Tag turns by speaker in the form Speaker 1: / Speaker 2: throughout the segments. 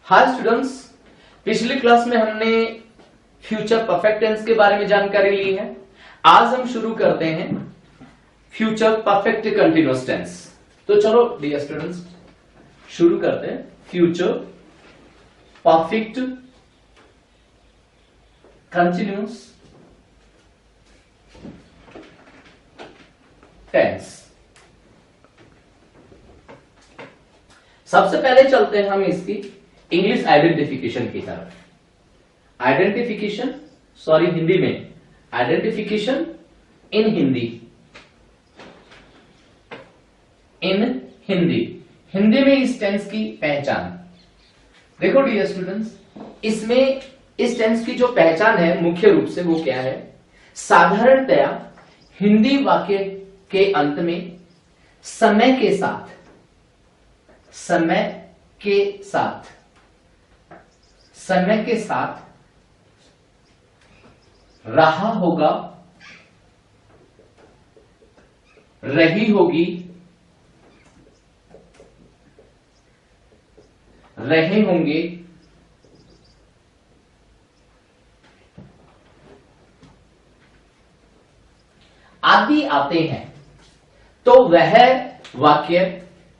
Speaker 1: Hi students, पिछली class में हमने फ्यूचर परफेक्ट टेंस के बारे में जानकारी ली है। आज हम शुरू करते हैं फ्यूचर परफेक्ट कंटिन्यूअस टेंस। तो चलो डियर स्टूडेंट्स शुरू करते हैं फ्यूचर परफेक्ट कंटिन्यूअस टेंस। सबसे पहले चलते हैं हम इसकी इंग्लिश आइडेंटिफिकेशन की तरफ। हिंदी में आइडेंटिफिकेशन इन हिंदी में इस टेंस की पहचान। देखो डियर स्टूडेंट्स, इसमें इस टेंस की जो पहचान है मुख्य रूप से वो क्या है? साधारणतया हिंदी वाक्य के अंत में समय के साथ रहा होगा, रही होगी, रहे होंगे, आदि आते हैं तो वह वाक्य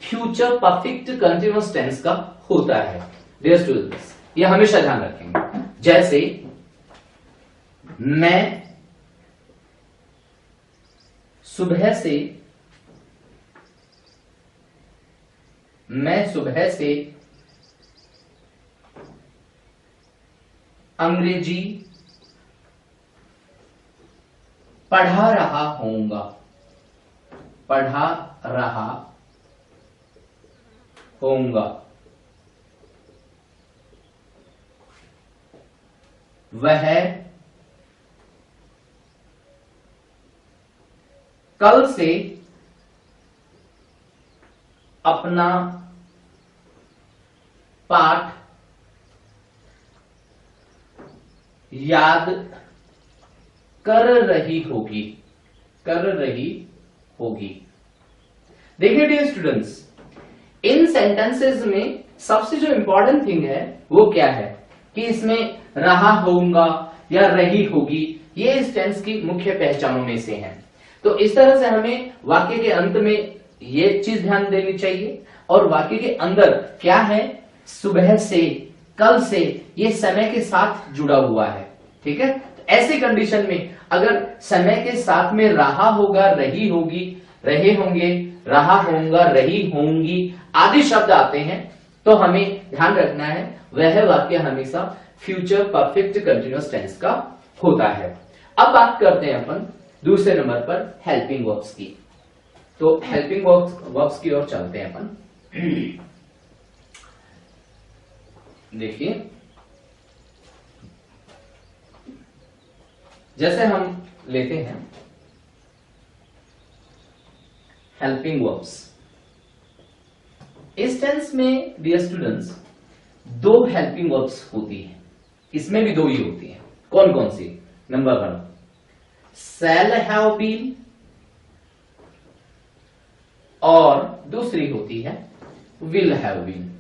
Speaker 1: फ्यूचर परफेक्ट कंटिन्यूअस टेंस का होता है। डियर स्टूडेंट्स, ये हमेशा ध्यान रखेंगे। जैसे मैं सुबह से अंग्रेजी पढ़ा रहा होऊंगा। वह कल से अपना पाठ याद कर रही होगी। देखिए डियर स्टूडेंट्स, इन सेंटेंसेस में सबसे जो इंपॉर्टेंट थिंग है वो क्या है कि इसमें रहा होऊंगा या रही होगी, ये इस टेंस की मुख्य पहचानों में से है। तो इस तरह से हमें वाक्य के अंत में ये चीज ध्यान देनी चाहिए। और वाक्य के अंदर क्या है? सुबह से, कल से, ये समय के साथ जुड़ा हुआ है। ठीक है, तो ऐसी कंडीशन में अगर समय के साथ में रहा होगा, रही होगी, रहे होंगे, रहा होऊंगा, रही होंगी आदि शब्द आते हैं तो हमें ध्यान रखना है वह वाक्य हमेशा फ्यूचर परफेक्ट कंटिन्यूअस टेंस का होता है। अब बात करते हैं अपन दूसरे नंबर पर हेल्पिंग वर्ब्स की। तो हेल्पिंग वर्ब्स की ओर चलते हैं अपन। देखिए, जैसे हम लेते हैं हेल्पिंग वर्ब्स। इस टेंस में डियर स्टूडेंट्स दो हेल्पिंग वर्ब्स होती हैं। इसमें भी दो ही होती हैं। कौन कौन सी? नंबर 1 शैल हैव बीन और दूसरी होती है विल हैव बीन।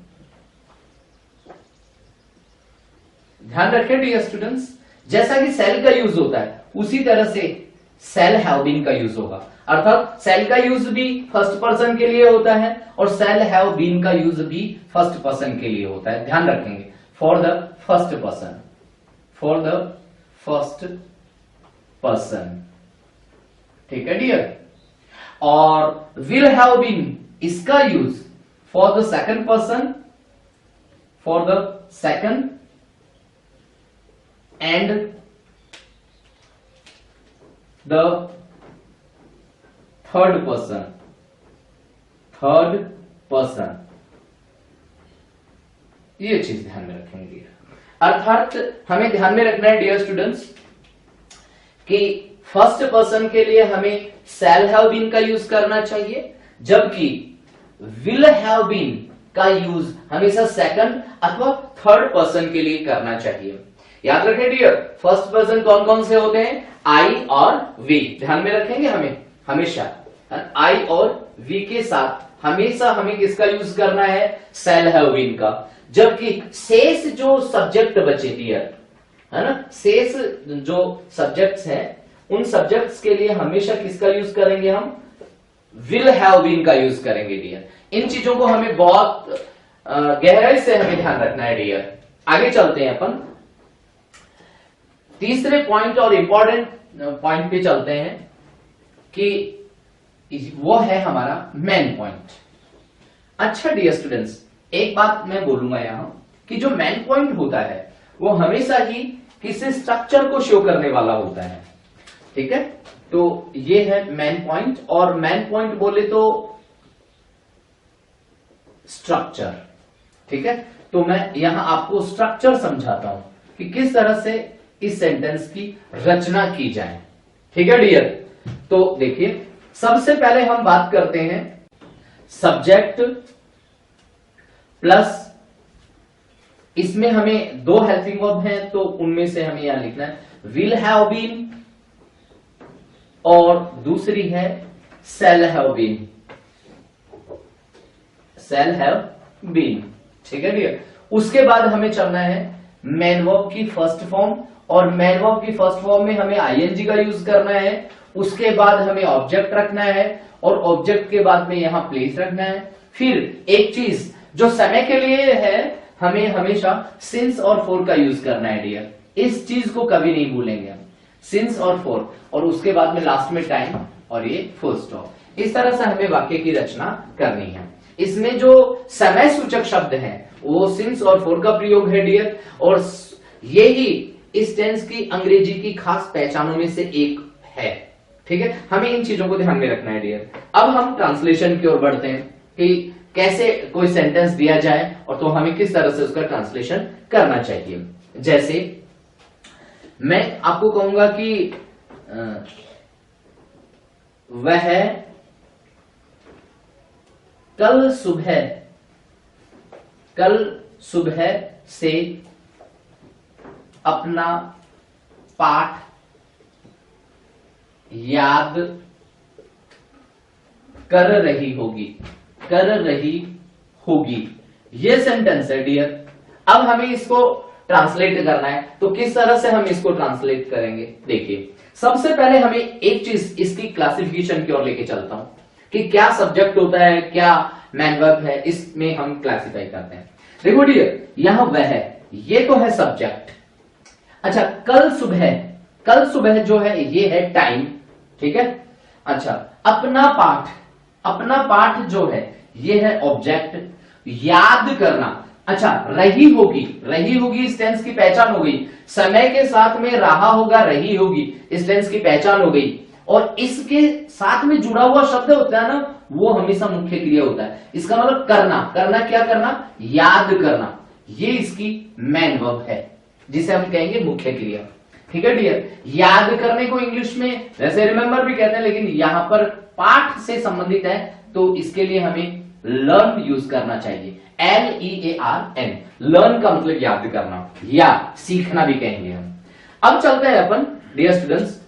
Speaker 1: ध्यान रखें डियर स्टूडेंट्स, जैसा कि शैल का यूज होता है उसी तरह से शैल हैव बीन का यूज होगा। अर्थात शैल का यूज भी फर्स्ट पर्सन के लिए होता है और शैल हैव बीन का यूज भी फर्स्ट पर्सन के लिए होता है। ध्यान रखेंगे, फॉर द फर्स्ट पर्सन। ठीक है डियर। और विल हैव बीन इसका use for the second person, and the third person. ये चीज ध्यान में रखेंगे। अर्थात हमें ध्यान में रखना है डियर स्टूडेंट्स कि फर्स्ट पर्सन के लिए हमें शैल हैव बीन का यूज करना चाहिए, जबकि विल हैव बीन का यूज हमेशा सेकंड अथवा थर्ड पर्सन के लिए करना चाहिए। याद रखें डियर, फर्स्ट पर्सन कौन कौन से होते हैं? आई और वी। ध्यान में रखेंगे हमें हमेशा आई और वी के साथ हमेशा हमें किसका यूज करना है, सेल हैव बीन का। जबकि शेष जो सब्जेक्ट बचे डियर, है ना, शेष जो सब्जेक्ट्स हैं उन सब्जेक्ट्स के लिए हमेशा किसका यूज करेंगे हम, विल हैव बीन का यूज करेंगे डियर। इन चीजों को हमें बहुत गहराई से हमें ध्यान रखना है डियर। आगे चलते हैं अपन तीसरे पॉइंट और इंपॉर्टेंट पॉइंट पे चलते हैं कि वो है हमारा मेन पॉइंट। अच्छा डियर स्टूडेंट्स, एक बात मैं बोलूंगा यहां कि जो मेन पॉइंट होता है वो हमेशा ही किसी स्ट्रक्चर को शो करने वाला होता है, ठीक है। तो ये है मेन पॉइंट, और मेन पॉइंट बोले तो स्ट्रक्चर, ठीक है। तो मैं यहां आपको स्ट्रक्चर समझाता हूं कि किस तरह से इस सेंटेंस की रचना की जाए, ठीक है डियर। तो देखिए, सबसे पहले हम बात करते हैं सब्जेक्ट प्लस, इसमें हमें दो हेल्पिंग वर्ब हैं तो उनमें से हमें यहां लिखना है विल हैव बीन और दूसरी है shall have been, shall have been, ठीक है डियर। उसके बाद हमें चलना है मेन वर्ब की फर्स्ट फॉर्म, और मेन वर्ब की फर्स्ट फॉर्म में हमें आईएनजी का यूज करना है। उसके बाद हमें ऑब्जेक्ट रखना है, और ऑब्जेक्ट के बाद में यहां प्लेस रखना है। फिर एक चीज जो समय के लिए है, हमें हमेशा सिंस और फॉर का यूज करना है डियर। इस चीज को कभी नहीं भूलेंगे हम, सिंस और फॉर, और उसके बाद में लास्ट में टाइम और ये फुल स्टॉप। इस तरह से हमें वाक्य की रचना करनी है। इसमें जो समय सूचक शब्द हैं वो सिंस और फॉर का प्रयोग है डियर, और ये ही इस टेंस की अंग्रेजी की खास पहचानों में से एक है, ठीक है। हमें इन चीजों को ध्यान में रखना है डियर। अब हम ट्रांसलेशन की ओर बढ़ते हैं कि कैसे कोई सेंटेंस दिया जाए और तो हमें किस तरह से उसका ट्रांसलेशन करना चाहिए। जैसे मैं आपको कहूंगा कि वह कल सुबह से अपना पाठ याद कर रही होगी। ये सेंटेंस है डियर। अब हमें इसको ट्रांसलेट करना है, तो किस तरह से हम इसको ट्रांसलेट करेंगे, देखिए। सबसे पहले हमें एक चीज इसकी क्लासिफिकेशन की ओर लेके चलता हूं कि क्या सब्जेक्ट होता है, क्या मैन वर्ब है, इसमें हम क्लासिफाई करते हैं। देखो डियर, यहां वह है, ये तो है सब्जेक्ट। अच्छा, कल सुबह जो है ये है टाइम, ठीक है। अच्छा, अपना पाठ जो है ये है ऑब्जेक्ट। याद करना, अच्छा, रही होगी इस टेंस की पहचान हो गई। समय के साथ में रहा होगा, रही होगी इस टेंस की पहचान हो गई। और इसके साथ में जुड़ा हुआ शब्द होता है ना, वो हमेशा मुख्य क्रिया होता है। इसका मतलब करना क्या करना, याद करना, ये इसकी मेन वर्ब है जिसे हम कहेंगे मुख्य क्रिया, ठीक है डियर। याद करने को इंग्लिश में वैसे रिमेंबर भी कहते हैं, लेकिन यहां पर पाठ से संबंधित है तो इसके लिए हमें लर्न यूज करना चाहिए, LEARN। लर्न का मतलब याद करना या सीखना भी कहेंगे हम। अब चलते हैं अपन डियर स्टूडेंट्स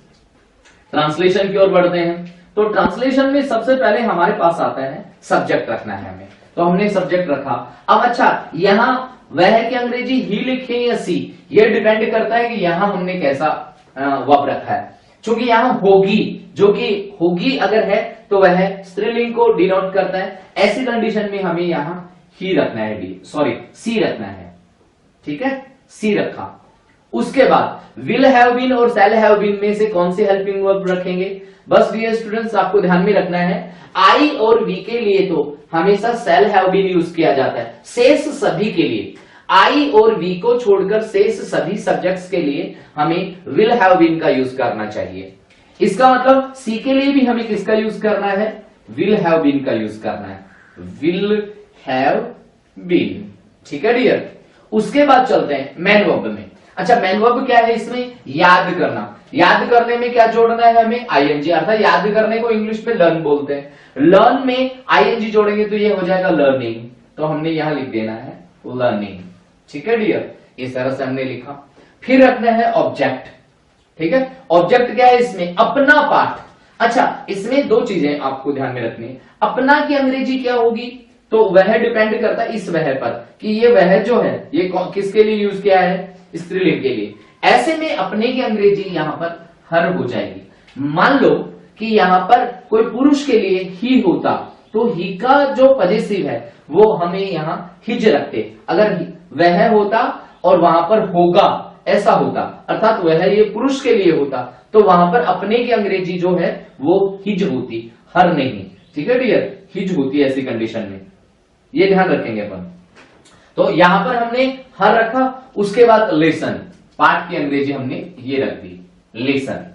Speaker 1: ट्रांसलेशन की ओर बढ़ते हैं। तो ट्रांसलेशन में सबसे पहले हमारे पास आता है सब्जेक्ट रखना है हमें, तो हमने सब्जेक्ट रखा। अब अच्छा, यहां वह की अंग्रेजी ही लिखे या सी, ये डिपेंड करता है कि यहां हमने कैसा वर्ब रखा है। क्योंकि यहां होगी, जो कि होगी अगर है तो वह स्त्रीलिंग को डिनोट करता है। ऐसी कंडीशन में हमें यहां ही रखना है, सी रखना है, ठीक है, सी रखा। उसके बाद विल हैव बीन और शैल हैव बीन में से कौन सी हेल्पिंग वर्ब रखेंगे। बस डियर स्टूडेंट्स, आपको ध्यान में रखना है आई और वी के लिए तो हमेशा शैल हैव बीन यूज किया जाता है। शेष सभी के लिए, आई और वी को छोड़कर शेष सभी सब्जेक्ट्स के लिए हमें विल हैव बीन का यूज करना चाहिए। इसका मतलब सी के लिए भी हमें किसका यूज करना है, विल हैव बीन का यूज करना है, विल हैव बीन, ठीक है डियर। उसके बाद चलते हैं मेन वर्ब में। अच्छा, मेन वर्ब क्या है इसमें, याद करना। याद करने में क्या जोड़ना है हमें, आईएनजी, अर्थात याद करने को इंग्लिश में लर्न बोलते हैं। लर्न में आईएनजी जोड़ेंगे तो ये हो जाएगा लर्निंग, तो हमने यहां लिख देना है लर्निंग, ठीक है डियर। इस तरह से हमने लिखा। फिर रखना है ऑब्जेक्ट, ठीक है। ऑब्जेक्ट क्या है इसमें, अपना पाठ। अच्छा, इसमें दो चीजें आपको ध्यान में रखनी है। अपना की अंग्रेजी क्या होगी, तो वह डिपेंड करता है इस वह पर कि ये वह जो है ये किसके लिए यूज किया है, स्त्रीलिंग के लिए। ऐसे में अपने की अंग्रेजी यहां पर हर हो जाएगी। मान लो कि यहां पर कोई पुरुष के लिए ही होता तो ही का जो पजेसिव है वो हमें यहां हिज रखते। अगर वह होता और वहां पर होगा ऐसा होता, अर्थात वह ये पुरुष के लिए होता, तो वहां पर अपने की अंग्रेजी जो है वो हिज होती, हर नहीं। ठीक है डियर, हिज होती है ऐसी कंडीशन में, ये ध्यान रखेंगे अपन। तो यहां पर हमने हर रखा, उसके बाद लेसन, पाठ की अंग्रेजी हमने ये रख दी लेसन।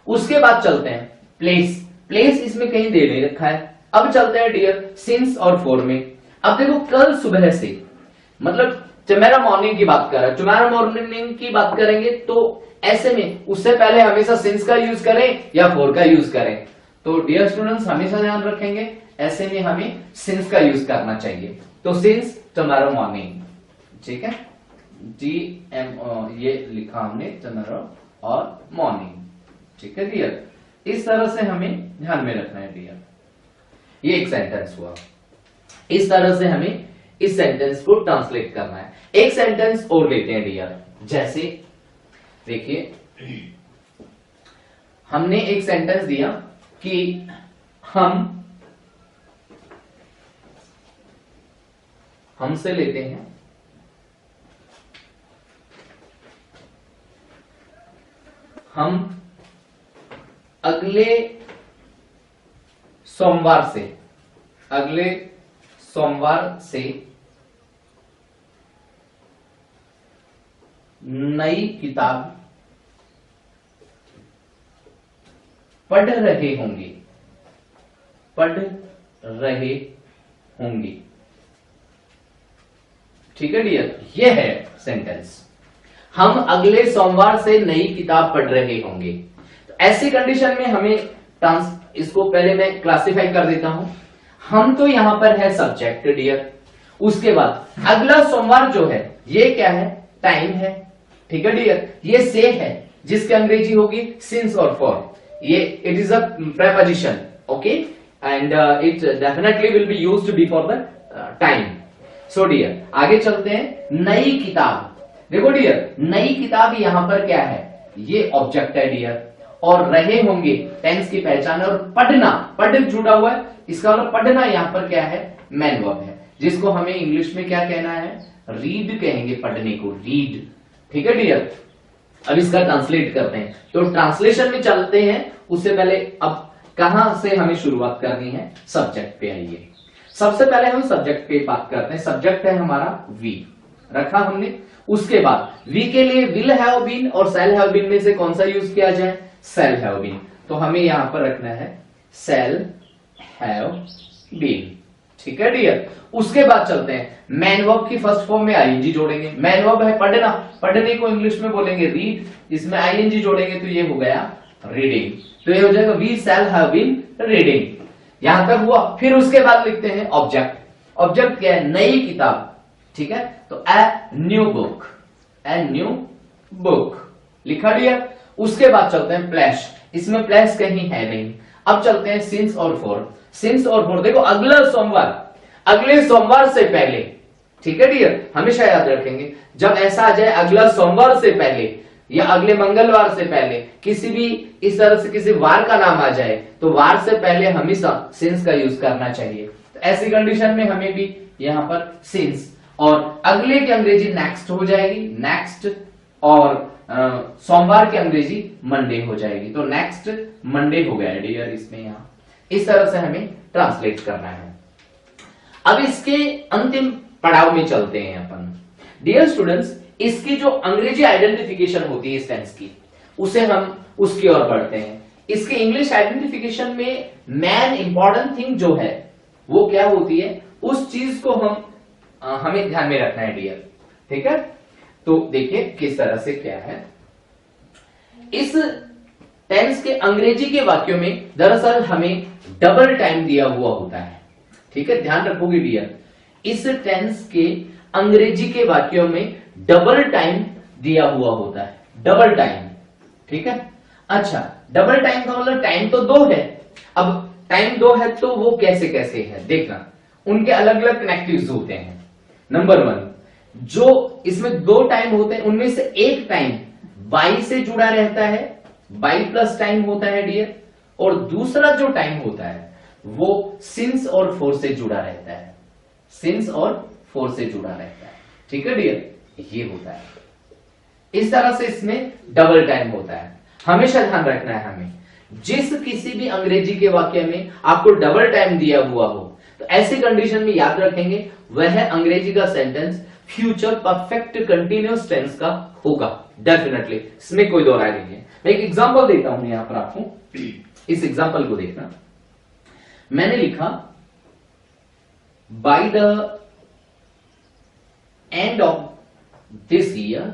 Speaker 1: उसके बाद चलते हैं प्लेस। प्लेस इसमें कहीं दे नहीं रखा है। अब चलते हैं डियर सिंस और फॉर में। अब देखो कल सुबह से, मतलब टुमारो मॉर्निंग की बात कर रहा है, टुमारो मॉर्निंग की बात करेंगे तो ऐसे में उससे पहले हमेशा सिंस का यूज करें या फॉर का यूज करें। तो डियर स्टूडेंट्स हमेशा ध्यान रखेंगे ऐसे में हमें सिंस का यूज करना चाहिए। तो सिंस टुमारो मॉर्निंग, ठीक है, ये लिखा हमने टुमारो और मॉर्निंग, ठीक है डियर। इस तरह से हमें ध्यान में रखना है डियर। ये एक सेंटेंस हुआ, इस तरह से हमें इस सेंटेंस को ट्रांसलेट करना है। एक सेंटेंस और लेते हैं डियर, जैसे देखिए हमने एक सेंटेंस दिया कि हमसे लेते हैं हम अगले सोमवार से नई किताब पढ़ रहे होंगे। ठीक है डियर, ये है सेंटेंस, हम अगले सोमवार से नई किताब पढ़ रहे होंगे। तो ऐसी कंडीशन में हमें इसको पहले मैं क्लासिफाई कर देता हूं। हम तो यहां पर है सब्जेक्ट डियर, उसके बाद अगला सोमवार जो है ये क्या है, टाइम है। ठीक है डियर, ये से है जिसकी अंग्रेजी होगी सिंस और फॉर। ये it is a preposition, okay, and it definitely will be used before the time. So dear आगे चलते हैं, नई किताब। देखो डियर नई किताब यहां पर क्या है, ये ऑब्जेक्ट है डियर, और रहे होंगे टेंस की पहचान है, और पढ़ना, पढ़ जुड़ा हुआ है, इसका मतलब पढ़ना यहां पर क्या है, मैन वर्ब है, जिसको हमें इंग्लिश में क्या कहना है, रीड कहेंगे, पढ़ने को रीड। ठीक है डियर, अब इसका ट्रांसलेट करते हैं। तो ट्रांसलेशन में चलते हैं, उससे पहले अब कहां से हमें शुरुआत करनी है, सब्जेक्ट पे आइए। सबसे पहले हम सब्जेक्ट पे बात करते हैं। सब्जेक्ट है हमारा वी, रखा हमने। उसके बाद वी के लिए विल हैव बीन और शैल हैव बीन में से कौन सा यूज किया जाए, शैल हैव बीन। तो हमें यहां पर रखना है शैल हैव बीन। ठीक है डियर, उसके बाद चलते हैं मैन वर्ब की फर्स्ट फॉर्म में आईएनजी जोड़ेंगे। मैन वर्ब है पढ़ना, पढ़ने को इंग्लिश में बोलेंगे रीड, इसमें आईएनजी जोड़ेंगे तो ये हो गया रीडिंग। तो ये हो जाएगा we shall have been reading. यहां तक हुआ। फिर उसके बाद लिखते हैं ऑब्जेक्ट। ऑब्जेक्ट क्या है, नई किताब। ठीक है, तो a new book, a new book लिखा दिया। उसके बाद चलते हैं प्लेस, इसमें प्लेस कहीं है नहीं। अब चलते हैं सिंस और फॉर। सिंस और फॉर देखो अगला सोमवार, अगले सोमवार से पहले। ठीक है डियर, हमेशा याद रखेंगे जब ऐसा आ जाए अगला सोमवार से पहले या अगले मंगलवार से पहले, किसी भी इस तरह से किसी वार का नाम आ जाए तो वार से पहले हमेशा सिंस का यूज करना चाहिए। तो ऐसी कंडीशन में हमें भी यहां पर सिंस, और अगले की अंग्रेजी नेक्स्ट हो जाएगी, नेक्स्ट, और सोमवार की अंग्रेजी मंडे हो जाएगी। तो नेक्स्ट मंडे हो गया डियर इसमें। यहां इस तरह से हमें ट्रांसलेट करना है। अब इसके अंतिम पड़ाव में चलते हैं अपन। डियर स्टूडेंट्स, इसकी जो अंग्रेजी आइडेंटिफिकेशन होती है इस टेंस की, उसे हम उसकी ओर बढ़ते हैं। इसके इंग्लिश आइडेंटिफिकेशन में मेन इंपॉर्टेंट थिंग जो है वो क्या होती है, उस चीज को हमें ध्यान में रखना है डियर। ठीक है, तो देखिए किस तरह से क्या है। इस टेंस के अंग्रेजी के वाक्यों में दरअसल हमें डबल टाइम दिया हुआ होता है। ठीक है, ध्यान रखोगे डियर, इस टेंस के अंग्रेजी के वाक्यों में डबल टाइम दिया हुआ होता है, डबल टाइम। ठीक है, अच्छा, डबल टाइम का मतलब टाइम तो 2 है। अब टाइम 2 है तो वो कैसे कैसे है देखना, उनके अलग अलग कनेक्टिव्स होते हैं। नंबर 1, जो इसमें 2 टाइम होते हैं उनमें से एक टाइम बाई से जुड़ा रहता है, बाई प्लस टाइम होता है डियर, और दूसरा जो टाइम होता है वो सिंस और फोर से जुड़ा रहता है, सिंस और फोर से जुड़ा रहता है। ठीक है डियर, ये होता है। इस तरह से इसमें डबल टाइम होता है। हमेशा ध्यान रखना है हमें, जिस किसी भी अंग्रेजी के वाक्य में आपको डबल टाइम दिया हुआ हो तो ऐसी कंडीशन में याद रखेंगे वह अंग्रेजी का sentence future perfect continuous tense का होगा, डेफिनेटली, इसमें कोई दो राय नहीं है। मैं एक एग्जांपल देता हूं यहां पर आपको, इस एग्जांपल को देखना। मैंने लिखा by the end of this year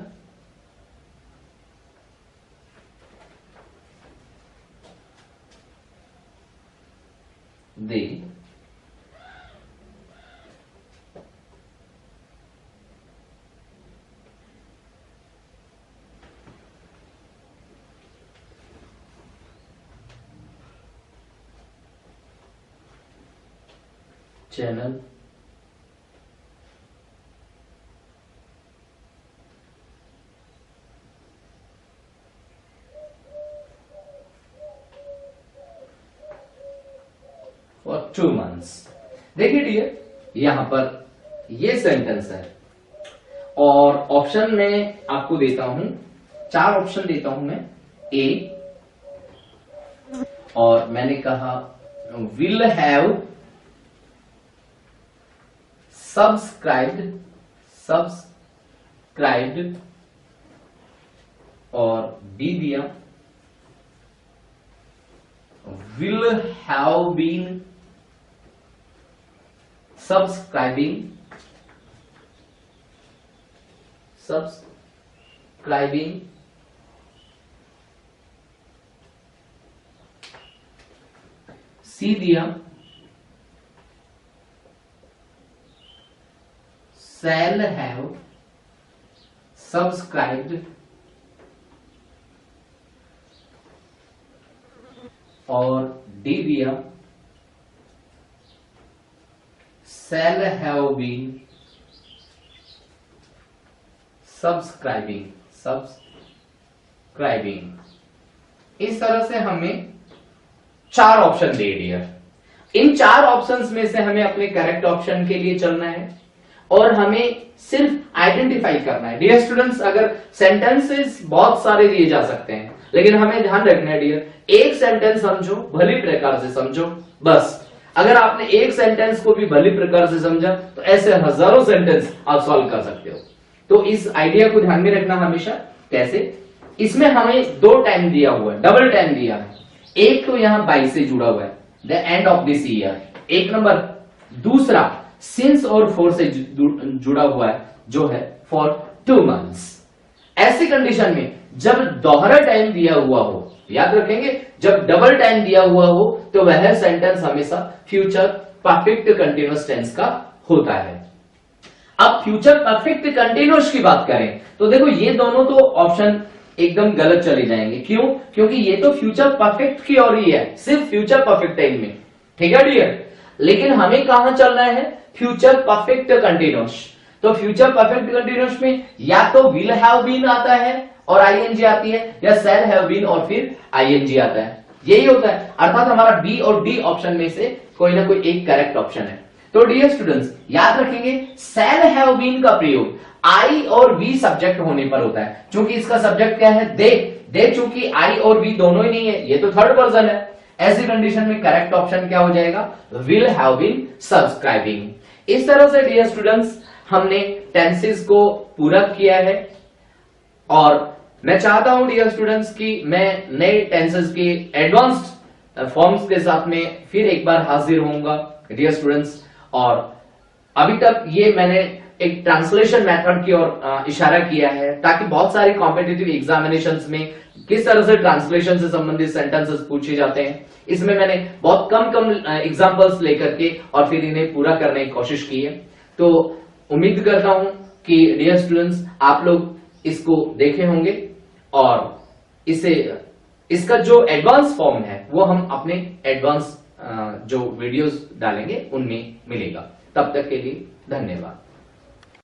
Speaker 1: the channel for 2 months। देखिए डियर, यहां पर ये सेंटेंस है और ऑप्शन में आपको देता हूं, 4 ऑप्शन देता हूं मैं। ए, और मैंने कहा विल हैव सब्सक्राइब्ड, और बी दिया will have been subscribing, सी दिया shall have subscribed, और डी दिया shall have been subscribing। इस तरह से हमें 4 ऑप्शन दे दिया। इन 4 ऑप्शंस में से हमें अपने करेक्ट ऑप्शन के लिए चलना है और हमें सिर्फ आइडेंटिफाई करना है। डियर स्टूडेंट्स, अगर सेंटेंसेस बहुत सारे दिए जा सकते हैं लेकिन हमें ध्यान रखना है डियर, एक सेंटेंस समझो, भली प्रकार से समझो, बस। अगर आपने एक सेंटेंस को भी भली प्रकार से समझा तो ऐसे हजारों सेंटेंस आप सॉल्व कर सकते हो। तो इस आइडिया को ध्यान में रखना हमेशा। कैसे? इसमें हमें 2 टाइम दिया हुआ है, डबल टाइम दिया है। एक तो यहां बाई से जुड़ा हुआ है, the end of this year, एक नंबर। दूसरा सिंस और फोर से जुड़ा हुआ है जो है फॉर 2 months। ऐसी कंडीशन में जब दोहरा टाइम दिया हुआ हो, याद रखेंगे, जब डबल टाइम दिया हुआ हो तो वह सेंटेंस हमेशा फ्यूचर परफेक्ट कंटिन्यूअस टेंस का होता है। अब फ्यूचर परफेक्ट कंटिन्यूअस की बात करें तो देखो ये दोनों तो ऑप्शन एकदम गलत चले जाएंगे। क्यों? क्योंकि ये तो फ्यूचर परफेक्ट की ओर ही है, सिर्फ फ्यूचर परफेक्ट टाइम में। ठीक है डियर, लेकिन हमें कहां चलना है? Future perfect continuous. तो फ्यूचर परफेक्ट कंटिन्यूअस में या तो विल हैव बीन आता है और आईएनजी आती है, या शैल हैव बीन और फिर आईएनजी आता है। यही होता है, अर्थात हमारा बी और डी ऑप्शन में से कोई ना कोई एक करेक्ट ऑप्शन है। तो डियर स्टूडेंट्स, याद रखेंगे शैल हैव बीन का प्रयोग आई और वी सब्जेक्ट होने पर होता है। चूंकि इसका सब्जेक्ट क्या है? दे चूंकि आई और वी दोनों ही नहीं है, ये तो थर्ड पर्सन है। ऐसी कंडीशन में करेक्ट ऑप्शन क्या हो जाएगा? Will have been subscribing. इस तरह से डियर स्टूडेंट्स हमने टेंसेस को पूरा किया है और मैं चाहता हूं डियर स्टूडेंट्स कि मैं नए टेंसेस के एडवांस्ड फॉर्म्स के साथ में फिर एक बार हाजिर होऊंगा डियर स्टूडेंट्स। और अभी तक ये मैंने एक ट्रांसलेशन मेथड की ओर इशारा किया है ताकि बहुत सारे कॉम्पिटिटिव एग्जामिनेशंस में किस तरह से ट्रांसलेशन से संबंधित सेंटेंसेस पूछे जाते हैं, इसमें मैंने बहुत कम एग्जांपल्स लेकर के और फिर इन्हें पूरा करने की कोशिश की है। तो उम्मीद करता हूं कि डियर स्टूडेंट्स आप लोग इसको देखे होंगे और इसका जो एडवांस फॉर्म है वो हम अपने एडवांस जो वीडियोस डालेंगे उनमें मिलेगा। तब तक के लिए धन्यवाद।